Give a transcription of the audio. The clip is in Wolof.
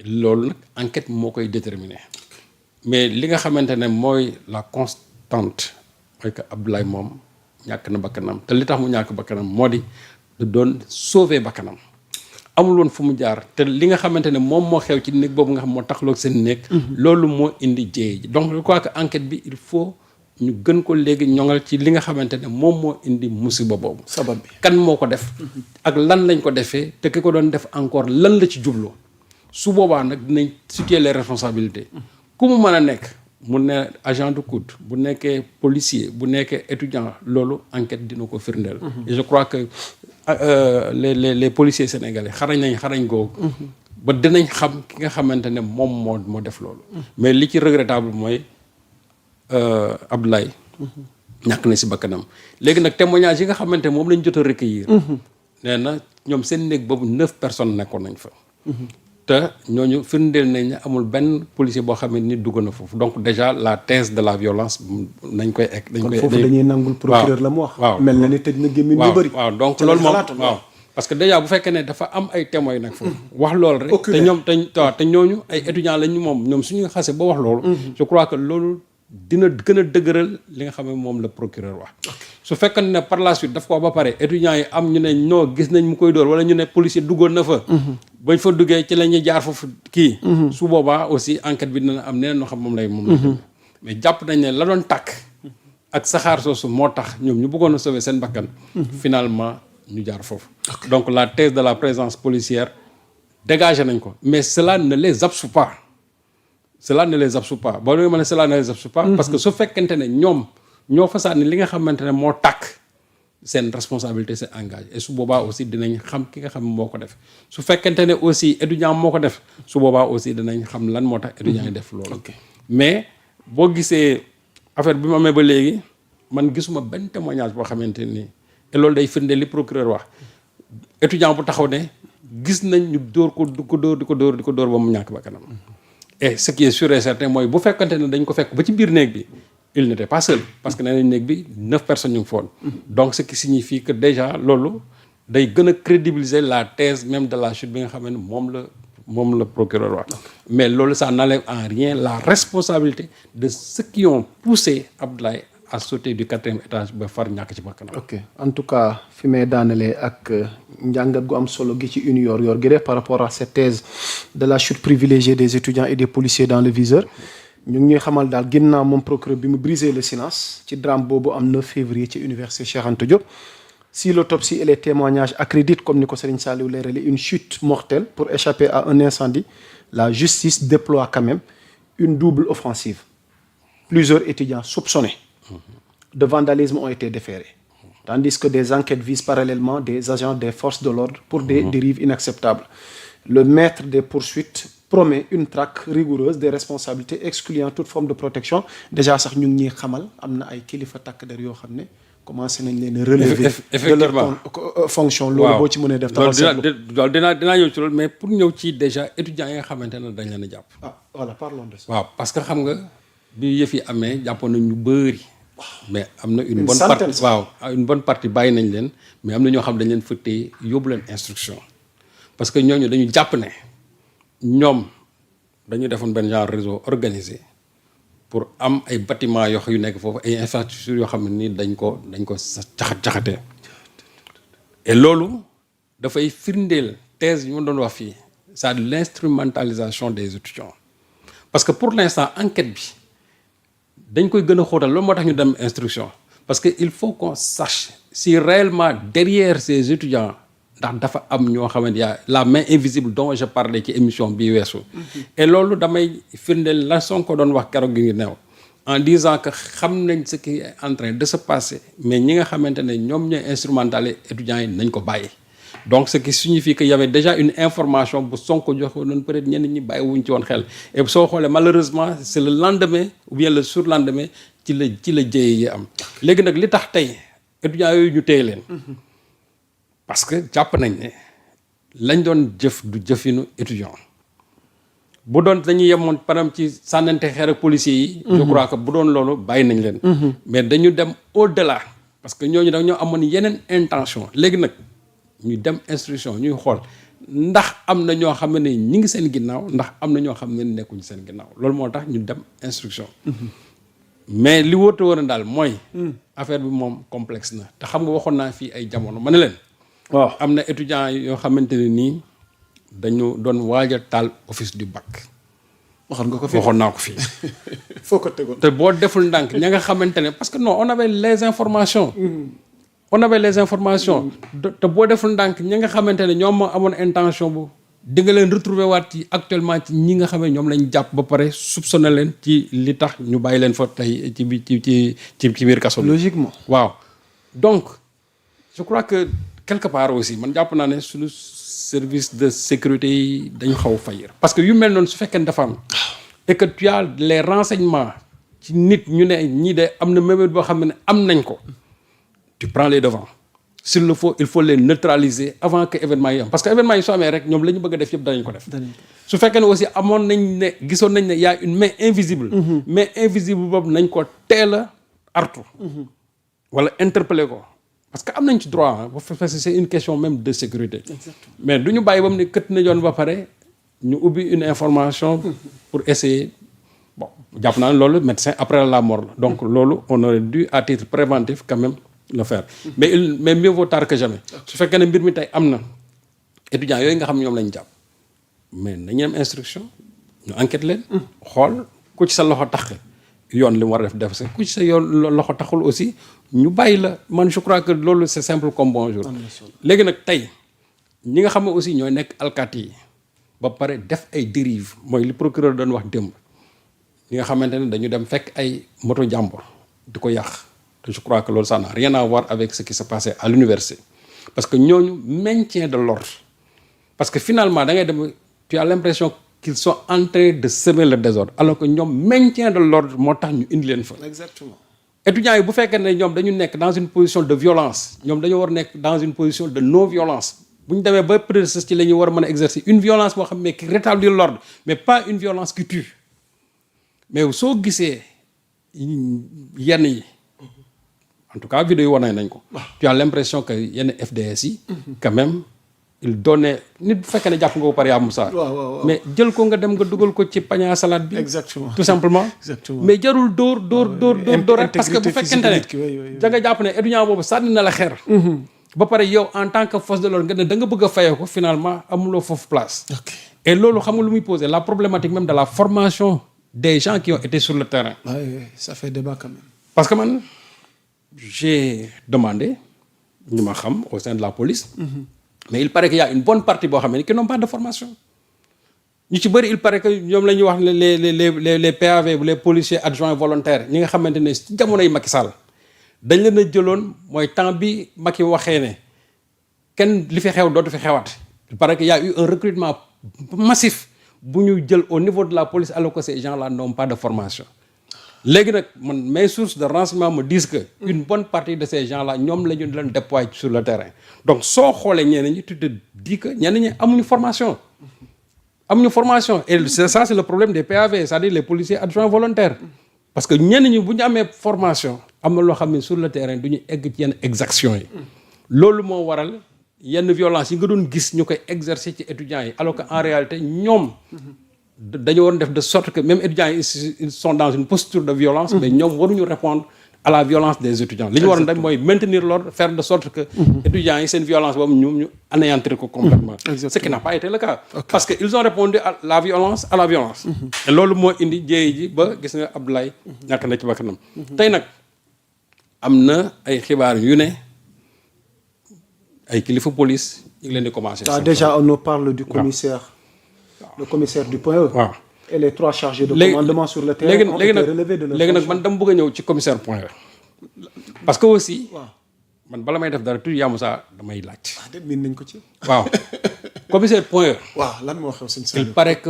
loolu nag enquête moo koy déterminer mais li nga xamante ne mooy la constante mooy que Abdoulaye moom ñàkk na bakkanam te li tax mu ñàkk bakkanam moo di da doon sauver bakkanam amul woon fu mu jaar te li nga xamante ne moom moo xew ci néeg boobu nga xam moo taxaloog seen néeg loolu moo indi jéye ji donc je crois que enquête bi il faut ñu gën ko léegi ñoŋal ci li nga xamante ne moom moo indi musiba boobu sabab bi kan moo ko def ak lan lañ ko defee te ki ko doon def encore lan la ci jublu su boobaa nag dinañ situer les responsabilités ku mu mën a nekk mu ne agent de COUD bu nekkee policier bu nekkee étudiant loolu enquête dina ko firndeel et je crois que les policiers sénégalais xarañ googu ba dinañ xam ki nga xamante ne moom moo def loolu mais li ci regrettable mooy Abdoulaye ñàkk na si bakkanam léegi nag témoignage yi nga xamante moom lañ jot a recueillir nee na ñoom seen néeg boobu 9 personnes nekkoon nañ fa te ñooñu firndeel nañ ne amul benn policier boo xam ne ni dugg na foofu donc déjà la thèse de la violence nañ koy egg dañ koy foofu dañuy nangul procureur la mu wax waaw mel na ni tëj na gémmiñ ñu bëri waaw donc loolu moom waaw parce que déjà bu fekkee ne dafa am ay témoins nag foofu wax loolu rek te ñoom te ñooñu ay étudiants lañ moom ñoom suñu xase ba wax loolu je crois que loolu dina gën a dëgëral li nga xam ne moom la procureur wax su fekkee ne par la suite daf ko ba pare étudiants yi am ñu ne ñoo gis nañ mu koy dóor wala ñu ne policier duggoon na fa bañ fa duggee ci la ñuy jaar foofu kii su boobaa aussi enquête bi dina am neneen noo xam moom lay mais jàpp nañ ne la doon tàkk ak saxaar soosu moo tax ñoom ñu bëggoon a sauver seen bakkan finalement ñu jaar foofu donc la thèse de la présence policière dégagé nañ ko mais cela ne les absout pas boo déggee ma ne cela ne les absout pas parce que su fekkente ne ñoom ñoo fa sànni li nga xamante ne moo tàkk seen responsabilité c'est engagé et su boobaa aussi dinañ xam ki nga xam moo ko def su fekkente ne aussi étudiant moo ko def su boobaa aussi dinañ xam lan moo tax étudiant yi def loolu mais boo gisee affaire bi mu amee ba léegi man gisuma benn témoignage boo xamante nii te loolu day firnde li procureur wax étudiant bu taxaw ne gis nañ ñu dóor ko di ko dóor ba mu ñàkk ba kanam et ce qui est sûr et certain mooy bu fekkante ne dañ ko fekk ba ci biir néeg bi il n'était pas seul parce que nee nañ néeg bi 9 personnes ñu ngi foon donc ce qui signifie que déjà loolu day gën a crédibiliser la thèse même de la chute bi nga xam ne moom la procureur wax mais loolu ça n'enlève en rien la responsabilité de ceux qui ont poussé Abdoulaye à sauter du 4e étage ba far ñàkk ci bakkanam. ok en tout cas fi may daanelee ak njàngat gu am solo gi ci une yor gi rek par rapport à cette thèse de la chute privilégiée des étudiants et des policiers dans le viseur ñu ngi ñuy xamal daal ginnaaw moom procureur bi mu brisé le silence ci drame boobu am 9 février ci université Cheikh Anta Diop. Si l'autopsie et les témoignages accréditent comme ni ko Serigne Saliou leerale une chute mortelle pour échapper à un incendie, la justice déploie quand même une double offensive. Plusieurs étudiants soupçonnés de vandalisme ont été déférés, tandis que des enquêtes visent parallèlement des agents des forces de l'ordre pour des dérives inacceptables. Le maître des poursuites promet une traque rigoureuse des responsabilités excluant toute forme de protection. Déjà sax ñu ngi ñuy xamal am na ay kilifa takk der yoo xam ne commencé nañ leen relever de leur fonction. loolu boo ci mënee def taxaw dinaa ñëw ci loolu mais pour ñëw ci déjà étudiants yi nga xamante ne dañ leen a jàpp. Voilà parlons de ça. waaw parce que xam nga bi yëf yi amee jàppoon nañ ñu bëri. mais am na une bonne partie une bonne partie bàyyi nañ leen mais am na ñoo xam dañ leen fa téye yóbbu leen instruction parce que ñooñu dañu jàpp ne ñoom dañu defoon benn genre réseau organisé pour am ay bâtiments yu nekk foofu ay infrastructures yoo xam ne nii dañ ko caxatee et loolu dafay firndeel thèse yi ma doon wax fii c'est l'instrumentalisation des étudiants parce que pour l'instant enquête bi dañ koy gën a xóotal loolu moo tax ñu dem instruction parce que il faut qu'on sache si réellement derrière ces étudiants ndax dafa am ñoo xamante y a la main invisible dont je parlais ci émission bii weesu et loolu damay firndeel la Sonko doon wax keroog gi ngi neew en disant que xam nañ ce qui est en train de se passer mais ñi nga xamante ne ñoom ñooy instrumentaliser étudiants yi nañ ko bàyyi donc ce qui signifie que y avait déjà une information bu Sonko joxe noonu peut-être ñenn ñi bàyyi wuñ ci woon xel et soo xoolee malheureusement c'est le lendemain ou bien le surlendemain ci la jëye yi am léegi nag li tax tey étudiants yooyu ñu téye leen parce que jàpp nañ ne lañ doon jëf du jëfinu étudiant bu doon dañuy yemoon par exemple ci sànnante xeer ak policiers yi je crois que bu doon loolu bàyyi nañ leen mais dañu dem au-delà parce que ñooñu dañoo amoon yeneen intention léegi nag ñu dem instruction ñuy xool ndax am na ñoo xam ne ñi ngi seen ginnaaw ndax am na ñoo xam ne nekkuñu seen ginnaaw loolu moo tax ñu dem instruction. mais li wóote woon daal mooy. affaire bi moom complexe na te xam nga waxoon naa fii ay jamono ma ne leen. waaw am na étudiants yoo xamante ne nii dañu doon waaj a taal office du bac. waxoon naa ko fii. foo ko tegoon te boo deful ndànk ña nga xamante ne parce que non on avait les informations. on avait les informations. te boo deful ndànk ña nga xamante ne ñoom moo amoon intention bu. di nga leen retrouver waat ci actuellement ci ñi nga xam ne ñoom lañ jàpp ba pare soupçonné leen ci li tax ñu bàyyi leen fa tey ci biir kaso bi. logiquement waaw donc je crois que quelque part aussi man jàpp naa ne suñu service de sécurité yi dañu xaw a faillir parce que yu mel noonu su fekkee ne dafa am et que tu as les renseignements ci nit ñu ne ñii de am na méthode boo xam ne am nañ ko tu prends les devants s'il le faut il faut les neutraliser avant que événement yi am parce que événement yi soo amee rek ñoom la ñu bëgg a def yëpp danañ ko def su fekkee ne aussi amoon nañ ne gisoon nañ ne y a une main invisible mais invisible boobu nañ ko teel a artu wala interpeller ko parce que am nañ ci droit parce que c'est une question même de sécurité. Exactement. Mais du ñu bàyyi ba mu ne kët na yoon ba pare ñu ubbi une information pour essayer bon jàpp naa ne loolu médecin après la mort la donc loolu on aurait dû à titre préventif quand même le faire mais mieux vaut tard que jamais su fekkee ne mbir mi tey am na étudiants yooyu nga xam ñoom lañ jàpp mais nañu am instruction ñu enquête leen xool ku ci sa loxo tax yoon li mu war a def sa ku ci sa yoon loxo taxul aussi ñu bàyyi la man je crois que loolu c'est simple comme bonjour léegi nag tey ñi nga xam ne aussi ñooy nekk alkaati yi ba pare def ay dérives mooy li procureur doon wax démb ñi nga xamante ne dañu dem fekk ay moto jàmbur di ko yàq te je crois que loolu ça n'a rien à voir avec ce qui se passait à l'université parce que ñooñu maintien de l'ordre parce que finalement da ngay dem tu as l'impression qu'ils sont en train de semer le désordre alors que ñoom maintien de l'ordre moo tax ñu indi leen fa. Exactement. étudiants yi bu fekkee ne ñoom dañu nekk dans une position de violence ñoom dañoo war nekk dans une position de non violence bu ñu demee ba précis ci la ñuy war a mën a exercer une violence boo xam ne qui rétablit l'ordre mais pas une violence qui tue mais soo gisee yenn yi en tout cas vidéo yi wane nañ ko. tu as l'impression que yenn FDS yi. quand même il donnait nit bu fekkee ne jàpp nga ko par yaa Moussa. mais jël ko nga dem nga dugal ko ci panier à salade bi. exactement tout simplement. exactement mais jarul dóor rek parce que bu fekkente ne da nga jàpp ne étudiant boobu sànni na la xeer. ba pare yow en tant que force de l'ordre nga ne da nga bëgg a fayee ko finalement amuloo foofu place. et loolu xam nga lu muy poser la problématique même de la formation des gens qui ont été sur le terrain. oui ça fait débat quand même. parce que man j'ai demandé ñu ma xam au sein de la police. mais il paraît qu'il y a une bonne partie boo xam ne qui n'ont pas de formation ñu ci bëri il paraît que ñoom la ñuy wax les PAV les policiers adjoints volontaires ñi nga xamante ne ci jamonoy Macky Sall dañ leen a jëloon mooy temps bi Macky waxee ne kenn li fi xew dootu fi xewaat il paraît qu'il y a eu un recrutement massif bu ñu jël au niveau de la police alors que ces gens-là n'ont pas de formation léegi nag man mes sources de renseignement me disent que une bonne partie de ces gens-là ñoom la ñu leen déployer sur le terrain donc soo xoolee ñeneen ñi tu te dis que ñeneen ñi amuñu formation et ça c'est le problème des PAV c'est-à-dire les policiers adjoints volontaires parce que ñeneen ñi bu ñu amee formation am na loo xam ne sur le terrain du ñu egg ci yenn exactions yi loolu moo waral yenn violence yi nga doon gis ñu koy exercer ci étudiants yi alors que en réalité ñoom dañoo waroon def de sorte que même étudiants yi ils sont dans une posture de violence mais ñoom waruñu répondre à la violence des étudiants li ñu waroon def mooy maintenir l'ordre faire de sorte que étudiants yi seen violence boobu ñoom ñu anéantir ko complètement ce qui n'a pas été le cas parce que ils ont répondu à la violence et loolu moo indi jéey ji ba gis nga Abdoulaye ñàkk na ci bakkanam tey nag am na ay xibaar yu ne ay kilifa police ñu ngi leen di commencer déjà on nous parle du commissaire le commissaire du point E. waaw et les 3 chargés de commandement sur le terrain ont été relevés de leur léegi nag man dama bëgg a ñëw ci commissaire point E parce que aussi man bala may def dara tout yaamu saa damay laaj. miin nañ ko ci. waaw commissaire point E. waaw lan moo xew sëñ Saliou. il paraît que